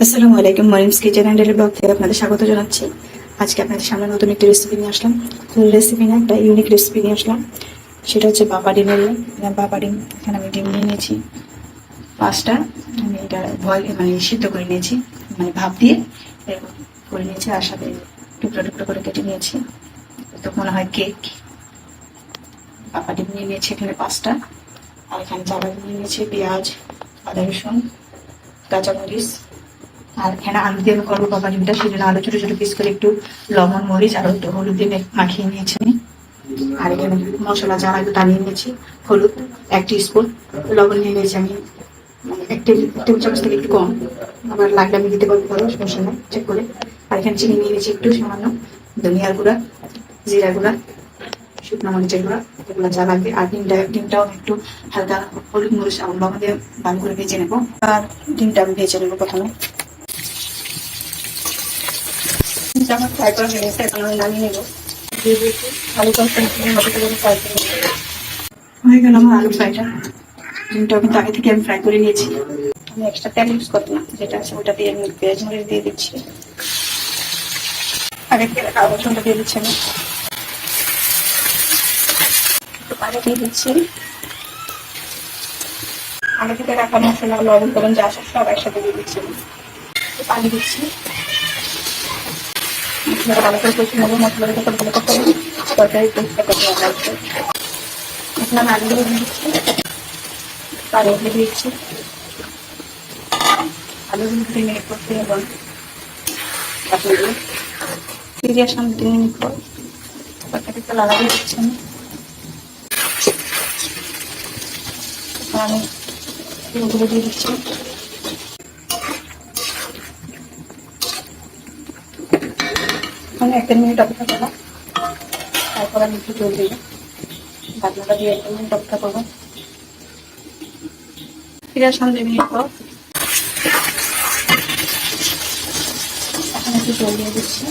আসসালামু আলাইকুম। মরিমস kitchen and daily blog থেকে আপনাদের স্বাগত জানাচ্ছি। আজকে আপনাদের সামনে নতুন একটি রেসিপি নিয়ে আসলাম। রেসিপি না, একটা ইউনিক রেসিপি নিয়ে আসলাম। সেটা হচ্ছে বাবা ডিমের বাবা ডিম। এখানে আমি ডিম নিয়ে নিয়েছি 5টা। আমি এটা বয়েল সিদ্ধ করে নিয়েছি, ভাপ দিয়ে এরকম করে নিয়েছি, আর সাথে টুকরো টুকরো করে কেটে নিয়েছি। তো মনে হয় কেক। বাবা ডিম নিয়ে নিয়েছি এখানে 5টা। আর এখানে চাল নিয়ে নিয়েছি পেঁয়াজ, আদা রসুন, কাঁচামরিচ। আর এখানে আলু দিয়ে আমি করবো বাবা ডিমটা, সেই জন্য আলু ছোটো ছোটো পিস করে একটু লবণ, মরিচ আর একটু হলুদ দিয়ে মাখিয়ে নিয়েছি। আর এখানে মশলা যা একটু টানিয়ে নিয়েছি। হলুদ 1 টিস্পুন, লবণ নিয়ে নিয়েছি আমি 1 টেবিল চামচ থেকে একটু কম। আবার লাগলে আমি দিতে পারবো, ভালো সমস্যা নেই, চেক করে। আর এখানে চিনি নিয়ে নিয়েছি একটু সামান্য, ধনিয়ার গুঁড়া, জিরা গুঁড়া, শুকনো মরিচের গুঁড়া, এগুলো যা লাগবে। আর ডিমটাও একটু হালকা হলুদ, মরিচ আর লবণ দিয়ে ভালো করে ভেজে নেবো। আর ডিমটা আমি ভেজে নেবো প্রথমে। আমার ফ্রাই করা হয়ে গেছে, এখন আমি নামিয়ে নেবো। দিয়ে দিয়েছি আলু মতো করে ফ্রাই করে নেবো। হয়ে গেল আমার আলু ফ্রাইটা। ডিমটা কিন্তু আগে থেকে আমি ফ্রাই করে নিয়েছি। আমি এক্সট্রা তেল ইউজ করবো না, যেটা আছে ওটা দিয়ে আমি পেঁয়াজ মরিচ দিয়ে দিচ্ছি। আগে থেকে আদা রসুনটা দিয়ে দিচ্ছি আমি। একটু পানি দিয়ে দিচ্ছি। আগে থেকে রাখা মশলা, লবণ টবণ যা আছে সব একসাথে দিয়ে দিচ্ছি। পানি দিচ্ছি। মশলাটা ভালো করে কষে নেবো, মশলাটা যখন ভালো করতে হবে তরকারি টেস্টটা কত ভালো লাগবে। এখন আমি আলুগুলো দিয়ে দিচ্ছি, পানি দিয়ে দিচ্ছি। আলুগুলো 3 মিনিট করতে এবং ফিরে আসলাম 3 মিনিট পর। তরকারিটা লালা দিয়ে দিচ্ছি আমি। আমি ডিমগুলো দিয়ে দিচ্ছি। আমি 1 মিনিট অপেক্ষা করলাম, তারপর আমি একটু জল দিই। ঢাকনাটা দিয়ে 1 মিনিট অপেক্ষা করবো। ফিরে আসলাম 2 মিনিট পর। এখন একটু জল দিয়ে দিচ্ছি,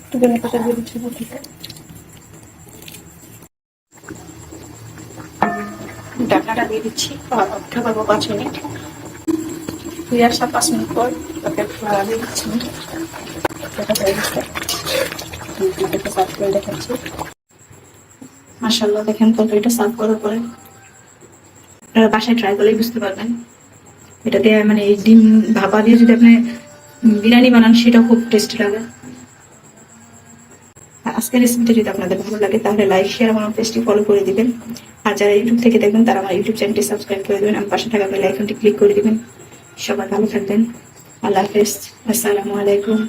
একটু ধনে পাতা দিয়ে দিচ্ছি বটিতে। ঢাকনাটা দিয়ে দিচ্ছি, অপেক্ষা করবো 5 মিনিট। ফিরে আসলাম 5 মিনিট পর। তরকারিটা দিয়ে দিচ্ছি, এটা হয়ে গেছে। আপনাদেরকে সার্ভ করে দেখাচ্ছি। মাশাআল্লাহ, দেখেন তরকারিটা সার্ভ করার পরে আপনারা বাসায় ট্রাই করলেই বুঝতে পারবেন। এটা দিয়ে এই ডিম ভাপা দিয়ে যদি আপনি বিরিয়ানি বানান, সেটাও খুব টেস্টি লাগে। আজকের রেসিপিটা যদি আপনাদের ভালো লাগে তাহলে লাইক, শেয়ার এবং পেজটি ফলো করে দিবেন। আর যারা ইউটিউব থেকে দেখবেন তারা আমার ইউটিউব চ্যানেলটি সাবস্ক্রাইব করে দেবেন। আমার পাশে থাকা বেল আইকনটি ক্লিক করে দিবেন। সবাই ভালো থাকবেন। আল্লাহ হাফেজ। আসসালামু আলাইকুম।